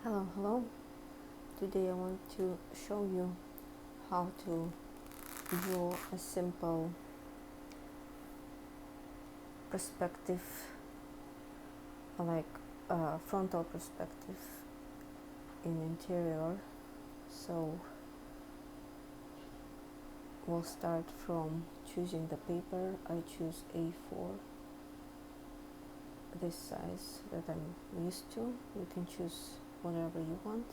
Hello. Today I want to show you how to draw a simple perspective, like a frontal perspective in interior. So we'll start from choosing the paper. I choose A4, this size that I'm used to. You can choose whatever you want.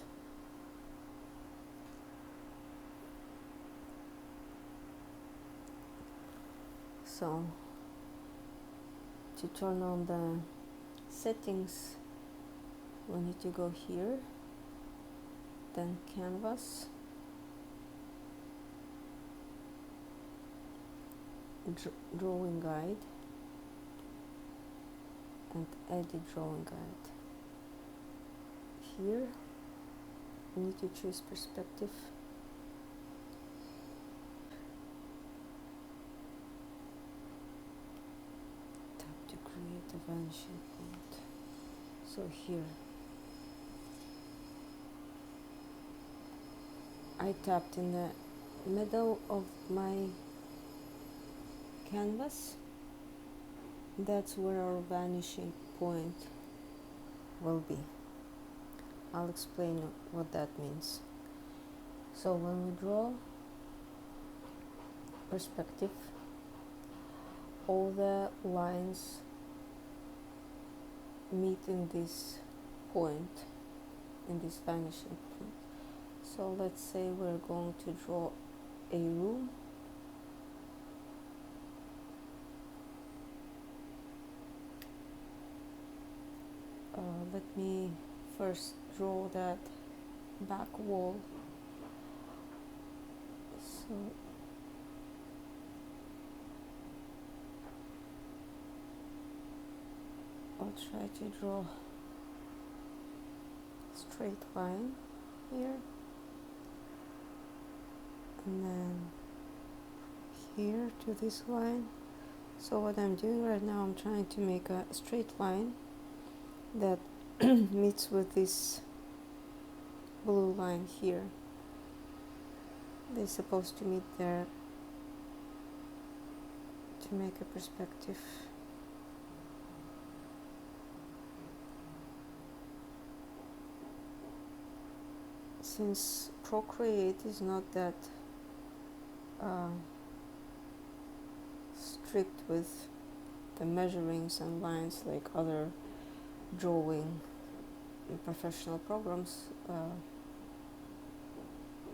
So to turn on the settings, we need to go here, then canvas, drawing guide, and edit drawing guide. Here we need to choose perspective. Tap to create a vanishing point. So here I tapped in the middle of my canvas. That's where our vanishing point will be. I'll explain what that means. So when we draw perspective, all the lines meet in this point, in this vanishing point. So let's say we're going to draw a room. Let me first draw that back wall. So I'll try to draw a straight line here, and then here to this line. So what I'm doing right now, I'm trying to make a straight line that meets with this blue line here. They're supposed to meet there to make a perspective. Since Procreate is not that strict with the measurings and lines like other drawing professional programs,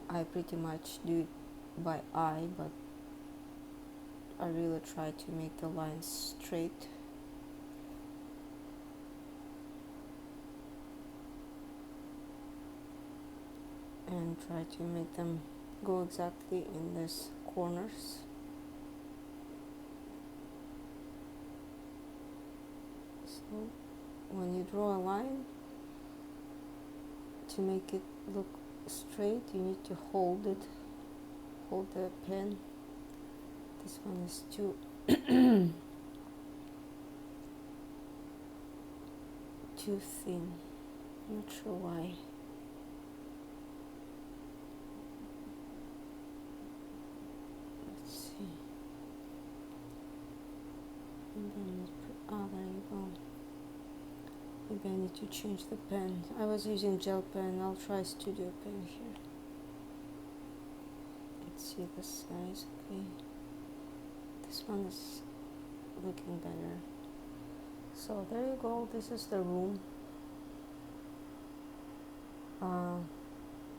I pretty much do it by eye, but I really try to make the lines straight. And try to make them go exactly in these corners. So when you draw a line, to make it look straight, you need to hold the pen. This one is too too thin. Not sure why. Let's see. And then there you go. Maybe I need to change the pen. I was using gel pen. I'll try studio pen here. Let's see the size. Okay, this one is looking better. So there you go. This is the room.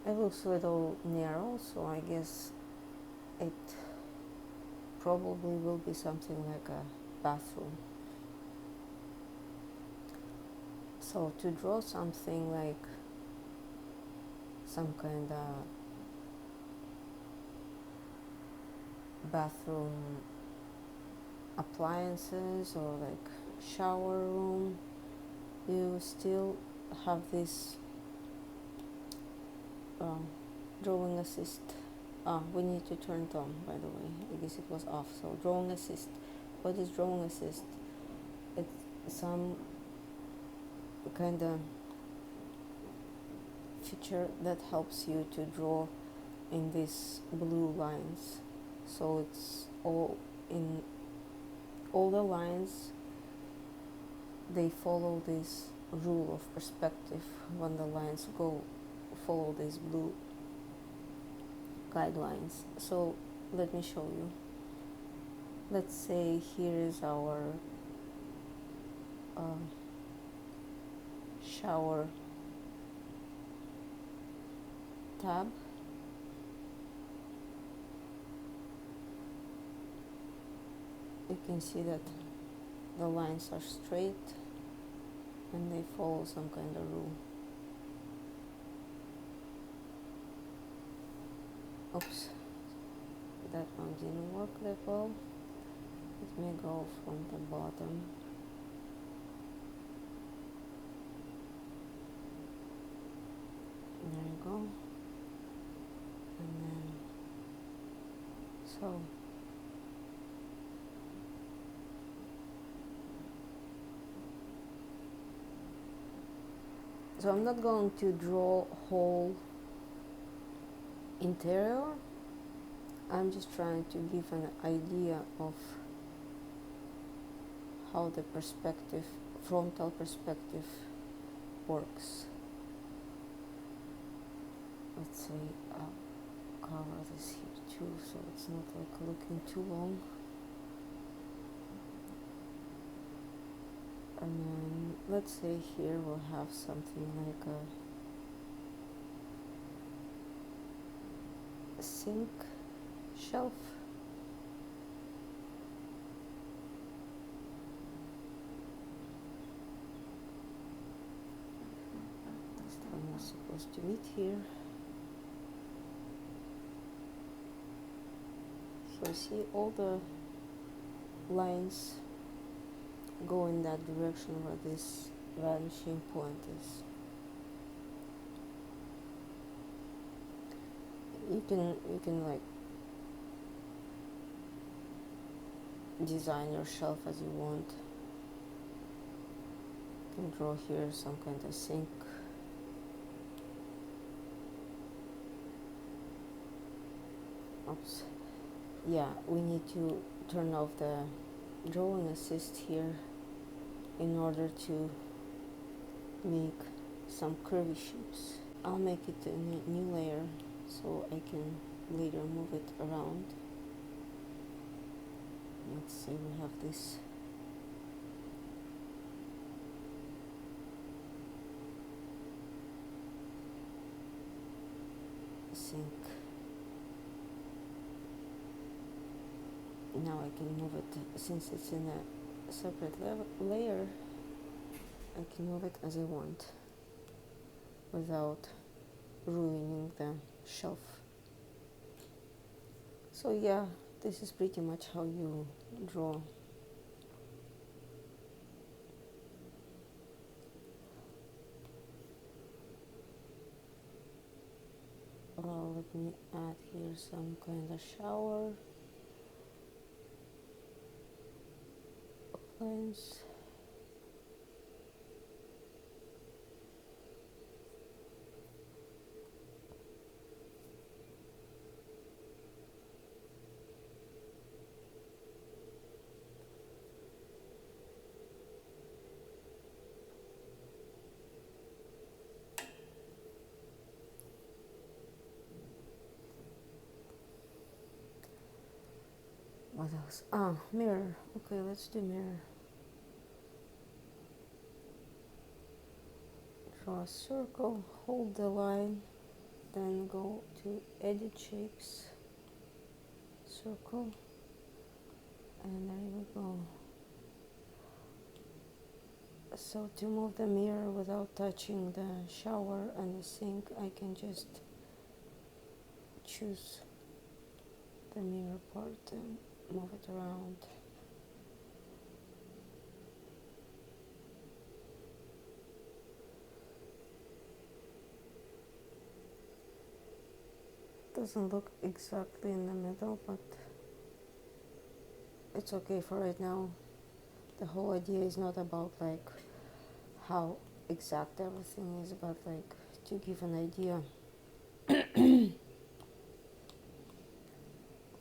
It looks a little narrow, so I guess it probably will be something like a bathroom. So to draw something like some kind of bathroom appliances or like shower room, you still have this drawing assist. We need to turn it on, by the way. I guess it was off. So drawing assist. What is drawing assist? It's some kind of feature that helps you to draw in these blue lines. So it's all in all the lines, they follow this rule of perspective when the lines go follow these blue guidelines. So let me show you. Let's say here is our shower tab. You can see that the lines are straight and they follow some kind of rule. Oops, that one didn't work that well. Let me go from the bottom. There you go. And then so I'm not going to draw whole interior. I'm just trying to give an idea of how the perspective, frontal perspective, works. Let's say I'll cover this here too, so it's not like looking too long. And then let's say here we'll have something like a sink shelf. This one was supposed to meet here. So see, all the lines go in that direction where this vanishing point is. You can like design your shelf as you want. You can draw here some kind of sink. Oops. Yeah, we need to turn off the drawing assist here in order to make some curvy shapes. I'll make it a new layer so I can later move it around. Let's say we have this sink. Now I can move it, since it's in a separate layer, I can move it as I want without ruining the shelf. So yeah, this is pretty much how you draw. Well, let me add here some kind of shower appliance. What else? Ah, mirror. Okay, let's do mirror. Draw a circle, hold the line, then go to edit shapes, circle, and there we go. So to move the mirror without touching the shower and the sink, I can just choose the mirror part and move it around. Doesn't look exactly in the middle, but it's okay for right now. The whole idea is not about like how exact everything is, but like to give an idea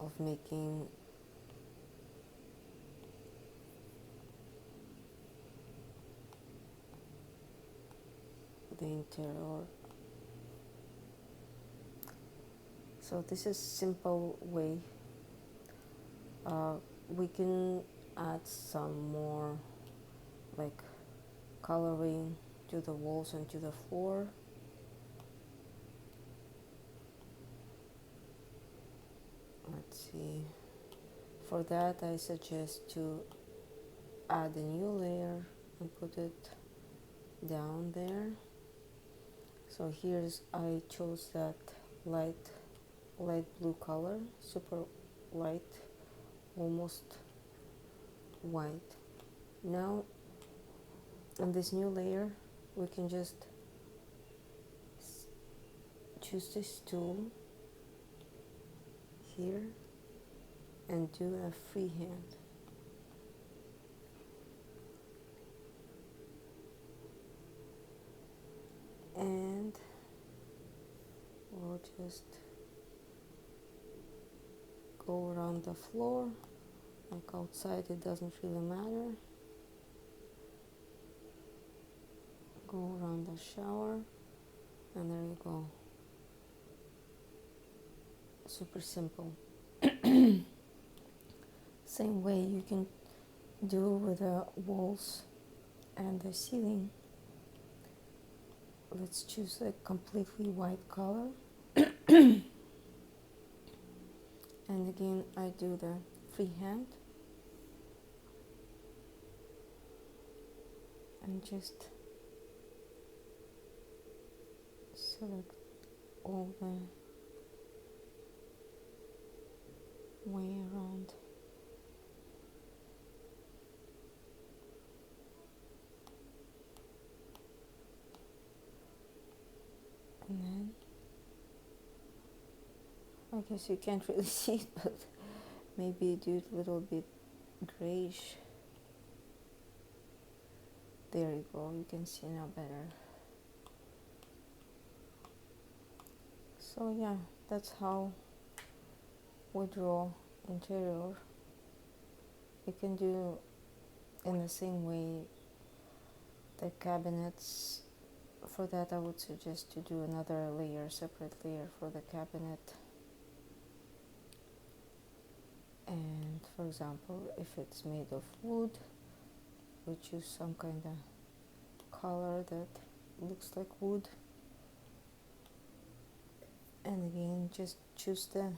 of making the interior. So this is simple way. We can add some more like coloring to the walls and to the floor. Let's see. For that I suggest to add a new layer and put it down there. So here's, I chose that light blue color, super light, almost white. Now on this new layer we can just choose this tool here and do a freehand. And we'll just go around the floor, like outside it doesn't really matter. Go around the shower, and there you go. Super simple. Same way you can do with the walls and the ceiling. Let's choose a completely white color. And again I do the freehand and just select all the way around. And then I guess you can't really see it, but maybe do it a little bit grayish. There you go, you can see now better. So yeah, that's how we draw interior. You can do in the same way the cabinets. For that I would suggest to do another layer, separate layer for the cabinet. And for example, if it's made of wood, we choose some kind of color that looks like wood. And again, just choose the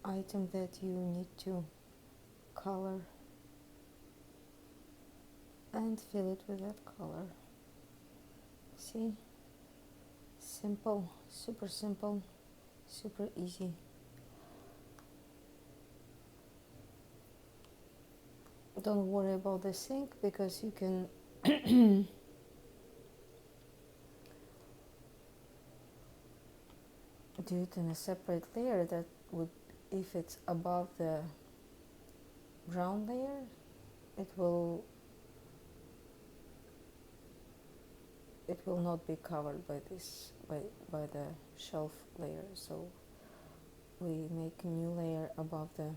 item that you need to color and fill it with that color. See? Simple, super easy. Don't worry about the sink because you can do it in a separate layer that would, if it's above the ground layer, it will not be covered by this by the shelf layer. So we make a new layer above the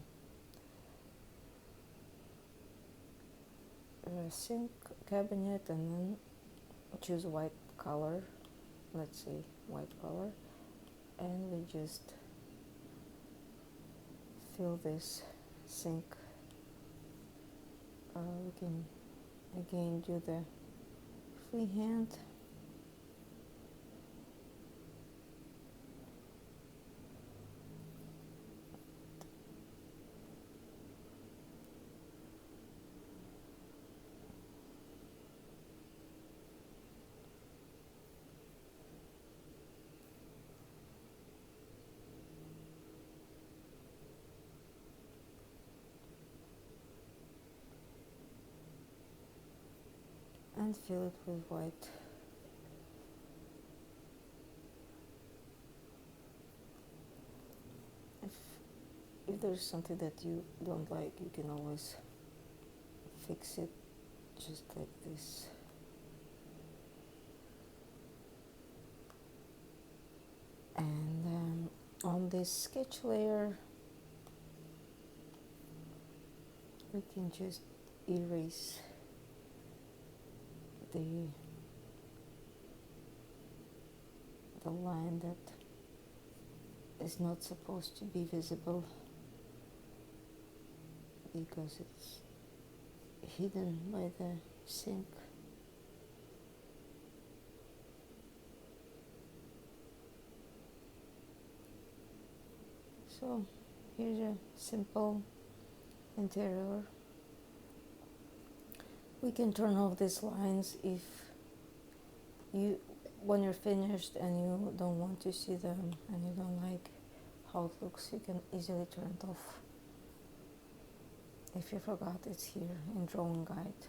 sink cabinet and then choose white color, let's say white color, and we just fill this sink. We can again do the freehand. And fill it with white. If there's something that you don't like, you can always fix it just like this. on this sketch layer we can just erase the line that is not supposed to be visible because it's hidden by the sink. So here's a simple interior. We can turn off these lines if you, when you're finished and you don't want to see them and you don't like how it looks, you can easily turn it off. If you forgot, it's here in drawing guide.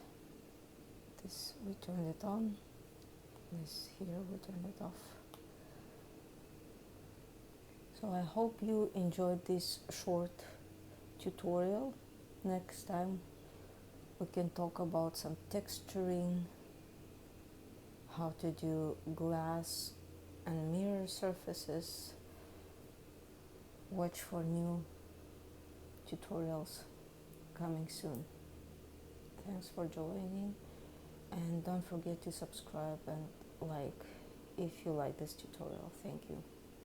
This we turn it on, this here we turn it off. So I hope you enjoyed this short tutorial. Next time we can talk about some texturing, how to do glass and mirror surfaces. Watch for new tutorials coming soon. Thanks for joining, and don't forget to subscribe and like if you like this tutorial. Thank you.